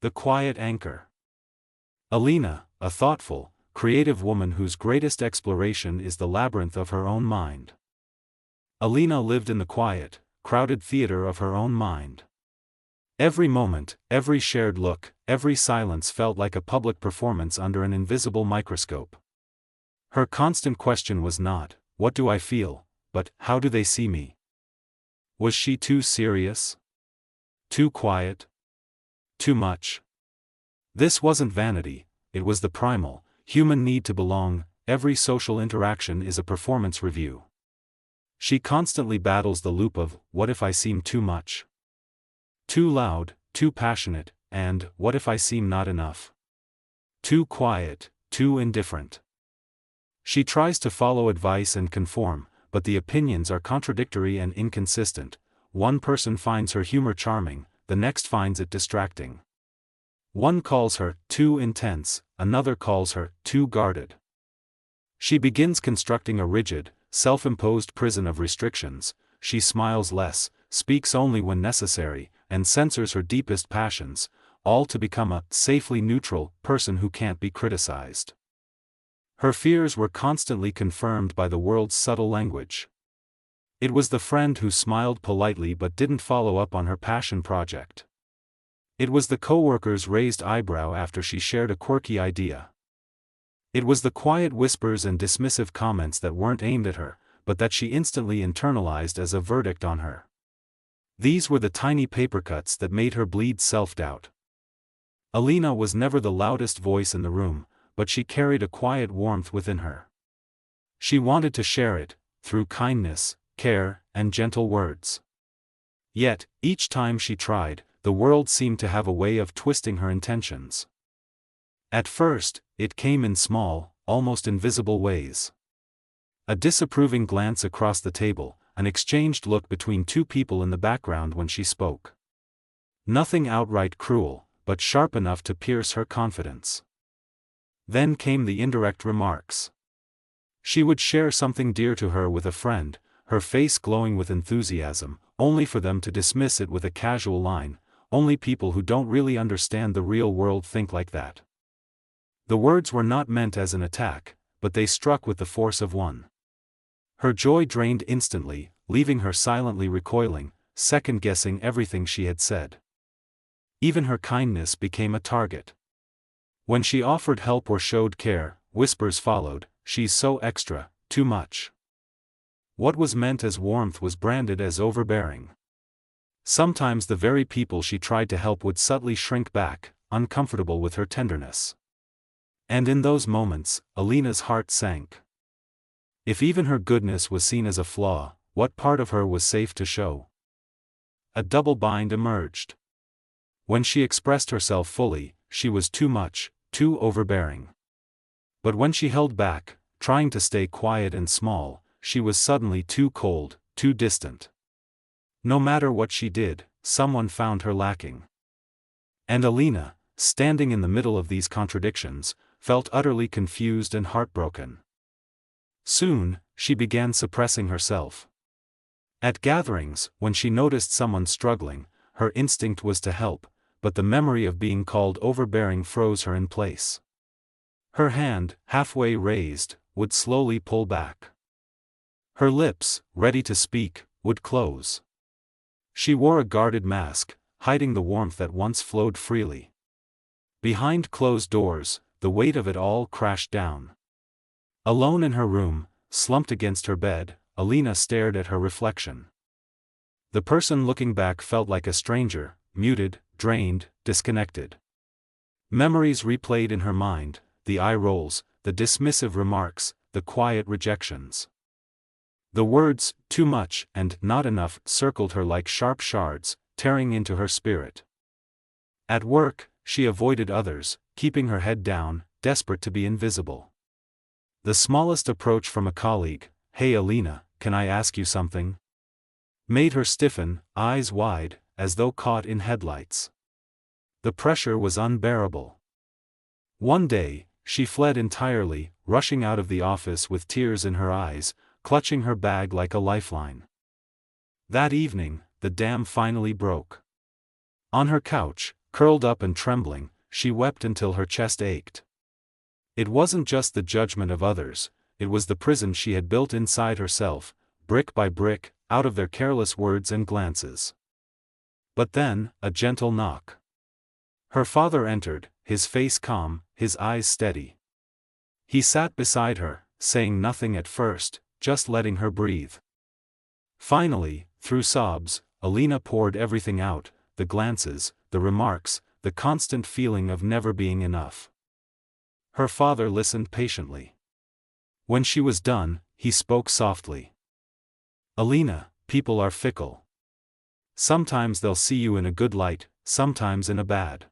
The Quiet Anchor. Elina, a thoughtful, creative woman whose greatest exploration is the labyrinth of her own mind. Elina lived in the quiet, crowded theater of her own mind. Every moment, every shared look, every silence felt like a public performance under an invisible microscope. Her constant question was not, "What do I feel?" but, "How do they see me?" Was she too serious? Too quiet? Too much? This wasn't vanity, it was the primal, human need to belong. Every social interaction is a performance review. She constantly battles the loop of, "What if I seem too much? Too loud, too passionate, and, what if I seem not enough? Too quiet, too indifferent?" She tries to follow advice and conform, but the opinions are contradictory and inconsistent. One person finds her humor charming, the next finds it distracting. One calls her too intense, another calls her too guarded. She begins constructing a rigid, self-imposed prison of restrictions. She smiles less, speaks only when necessary, and censors her deepest passions, all to become a safely neutral person who can't be criticized. Her fears were constantly confirmed by the world's subtle language. It was the friend who smiled politely but didn't follow up on her passion project. It was the coworker's raised eyebrow after she shared a quirky idea. It was the quiet whispers and dismissive comments that weren't aimed at her, but that she instantly internalized as a verdict on her. These were the tiny paper cuts that made her bleed self-doubt. Elina was never the loudest voice in the room, but she carried a quiet warmth within her. She wanted to share it, through kindness, care, and gentle words. Yet, each time she tried, the world seemed to have a way of twisting her intentions. At first, it came in small, almost invisible ways. A disapproving glance across the table, an exchanged look between two people in the background when she spoke. Nothing outright cruel, but sharp enough to pierce her confidence. Then came the indirect remarks. She would share something dear to her with a friend, her face glowing with enthusiasm, only for them to dismiss it with a casual line, "Only people who don't really understand the real world think like that." The words were not meant as an attack, but they struck with the force of one. Her joy drained instantly, leaving her silently recoiling, second-guessing everything she had said. Even her kindness became a target. When she offered help or showed care, whispers followed, "She's so extra, too much." What was meant as warmth was branded as overbearing. Sometimes the very people she tried to help would subtly shrink back, uncomfortable with her tenderness. And in those moments, Elina's heart sank. If even her goodness was seen as a flaw, what part of her was safe to show? A double bind emerged. When she expressed herself fully, she was too much, too overbearing. But when she held back, trying to stay quiet and small, she was suddenly too cold, too distant. No matter what she did, someone found her lacking. And Elina, standing in the middle of these contradictions, felt utterly confused and heartbroken. Soon, she began suppressing herself. At gatherings, when she noticed someone struggling, her instinct was to help, but the memory of being called overbearing froze her in place. Her hand, halfway raised, would slowly pull back. Her lips, ready to speak, would close. She wore a guarded mask, hiding the warmth that once flowed freely. Behind closed doors, the weight of it all crashed down. Alone in her room, slumped against her bed, Elina stared at her reflection. The person looking back felt like a stranger, muted, drained, disconnected. Memories replayed in her mind, the eye rolls, the dismissive remarks, the quiet rejections. The words, "too much" and "not enough" circled her like sharp shards, tearing into her spirit. At work, she avoided others, keeping her head down, desperate to be invisible. The smallest approach from a colleague, "Hey Elina, can I ask you something?" made her stiffen, eyes wide, as though caught in headlights. The pressure was unbearable. One day, she fled entirely, rushing out of the office with tears in her eyes, clutching her bag like a lifeline. That evening, the dam finally broke. On her couch, curled up and trembling, she wept until her chest ached. It wasn't just the judgment of others, it was the prison she had built inside herself, brick by brick, out of their careless words and glances. But then, a gentle knock. Her father entered, his face calm, his eyes steady. He sat beside her, saying nothing at first, just letting her breathe. Finally, through sobs, Elina poured everything out, the glances, the remarks, the constant feeling of never being enough. Her father listened patiently. When she was done, he spoke softly. "Elina, people are fickle. Sometimes they'll see you in a good light, sometimes in a bad.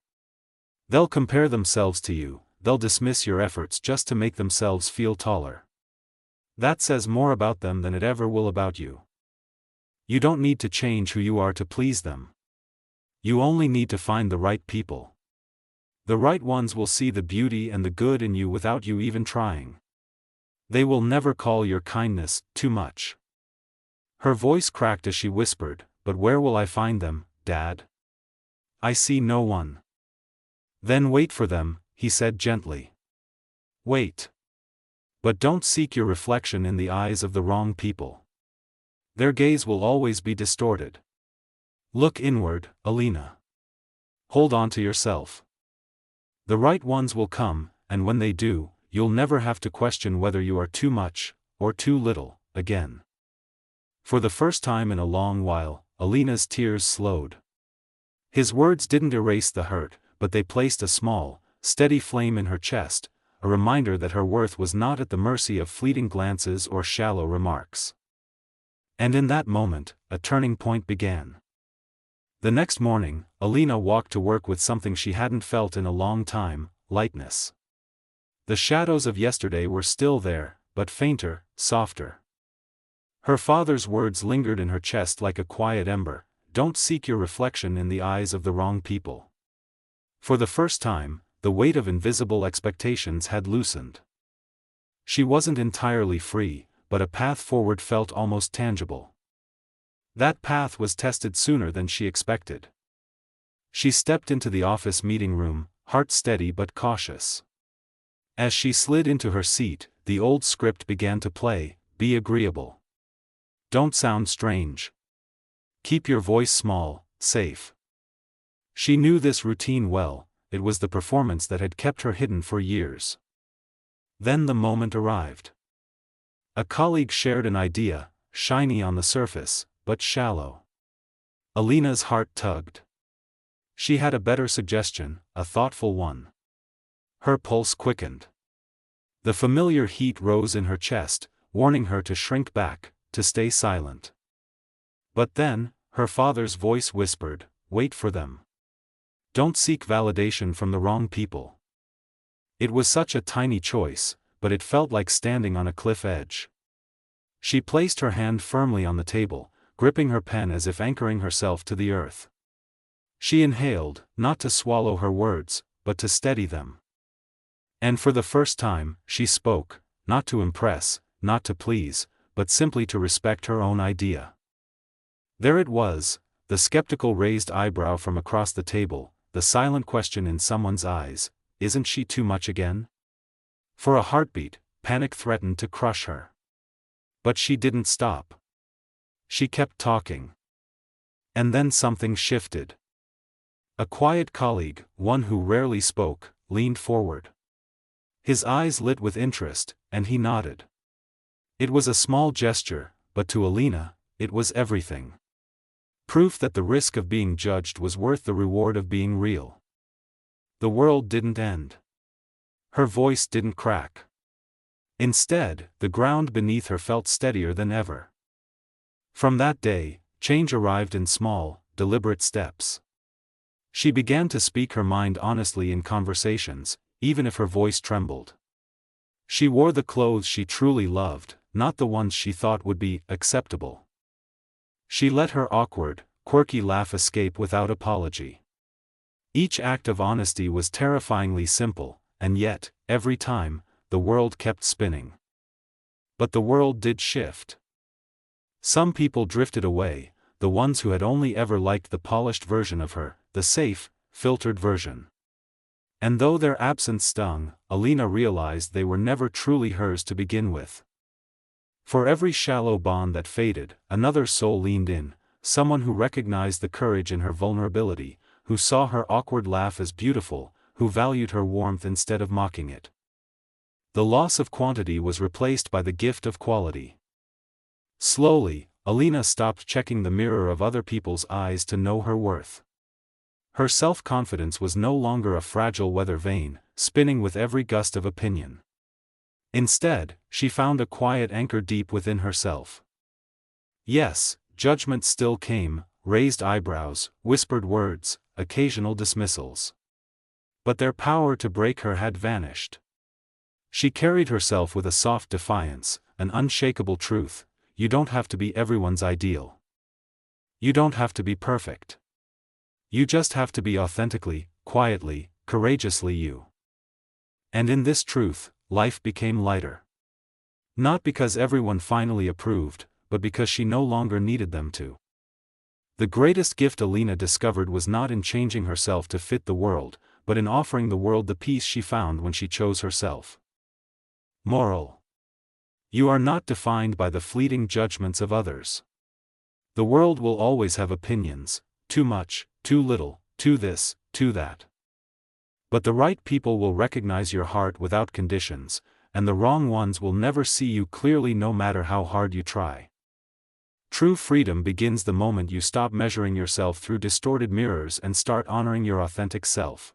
They'll compare themselves to you, they'll dismiss your efforts just to make themselves feel taller. That says more about them than it ever will about you. You don't need to change who you are to please them. You only need to find the right people. The right ones will see the beauty and the good in you without you even trying. They will never call your kindness too much." Her voice cracked as she whispered, "But where will I find them, Dad? I see no one." "Then wait for them," he said gently. "Wait. But don't seek your reflection in the eyes of the wrong people. Their gaze will always be distorted. Look inward, Elina. Hold on to yourself. The right ones will come, and when they do, you'll never have to question whether you are too much, or too little, again." For the first time in a long while, Elina's tears slowed. His words didn't erase the hurt, but they placed a small, steady flame in her chest, a reminder that her worth was not at the mercy of fleeting glances or shallow remarks. And in that moment, a turning point began. The next morning, Elina walked to work with something she hadn't felt in a long time: lightness. The shadows of yesterday were still there, but fainter, softer. Her father's words lingered in her chest like a quiet ember: "Don't seek your reflection in the eyes of the wrong people." For the first time, the weight of invisible expectations had loosened. She wasn't entirely free, but a path forward felt almost tangible. That path was tested sooner than she expected. She stepped into the office meeting room, heart steady but cautious. As she slid into her seat, the old script began to play: "Be agreeable. Don't sound strange. Keep your voice small, safe." She knew this routine well, it was the performance that had kept her hidden for years. Then the moment arrived. A colleague shared an idea, shiny on the surface, but shallow. Elina's heart tugged. She had a better suggestion, a thoughtful one. Her pulse quickened. The familiar heat rose in her chest, warning her to shrink back, to stay silent. But then, her father's voice whispered, "Wait for them. Don't seek validation from the wrong people." It was such a tiny choice, but it felt like standing on a cliff edge. She placed her hand firmly on the table, gripping her pen as if anchoring herself to the earth. She inhaled, not to swallow her words, but to steady them. And for the first time, she spoke, not to impress, not to please, but simply to respect her own idea. There it was, the skeptical raised eyebrow from across the table, the silent question in someone's eyes: "Isn't she too much again?" For a heartbeat, panic threatened to crush her. But she didn't stop. She kept talking. And then something shifted. A quiet colleague, one who rarely spoke, leaned forward. His eyes lit with interest, and he nodded. It was a small gesture, but to Elina, it was everything. Proof that the risk of being judged was worth the reward of being real. The world didn't end. Her voice didn't crack. Instead, the ground beneath her felt steadier than ever. From that day, change arrived in small, deliberate steps. She began to speak her mind honestly in conversations, even if her voice trembled. She wore the clothes she truly loved, not the ones she thought would be acceptable. She let her awkward, quirky laugh escape without apology. Each act of honesty was terrifyingly simple, and yet, every time, the world kept spinning. But the world did shift. Some people drifted away, the ones who had only ever liked the polished version of her, the safe, filtered version. And though their absence stung, Elina realized they were never truly hers to begin with. For every shallow bond that faded, another soul leaned in, someone who recognized the courage in her vulnerability, who saw her awkward laugh as beautiful, who valued her warmth instead of mocking it. The loss of quantity was replaced by the gift of quality. Slowly, Elina stopped checking the mirror of other people's eyes to know her worth. Her self-confidence was no longer a fragile weather vane, spinning with every gust of opinion. Instead, she found a quiet anchor deep within herself. Yes, judgment still came, raised eyebrows, whispered words, occasional dismissals. But their power to break her had vanished. She carried herself with a soft defiance, an unshakable truth: you don't have to be everyone's ideal. You don't have to be perfect. You just have to be authentically, quietly, courageously you. And in this truth, life became lighter. Not because everyone finally approved, but because she no longer needed them to. The greatest gift Elina discovered was not in changing herself to fit the world, but in offering the world the peace she found when she chose herself. Moral: you are not defined by the fleeting judgments of others. The world will always have opinions, too much, too little, too this, too that. But the right people will recognize your heart without conditions, and the wrong ones will never see you clearly no matter how hard you try. True freedom begins the moment you stop measuring yourself through distorted mirrors and start honoring your authentic self.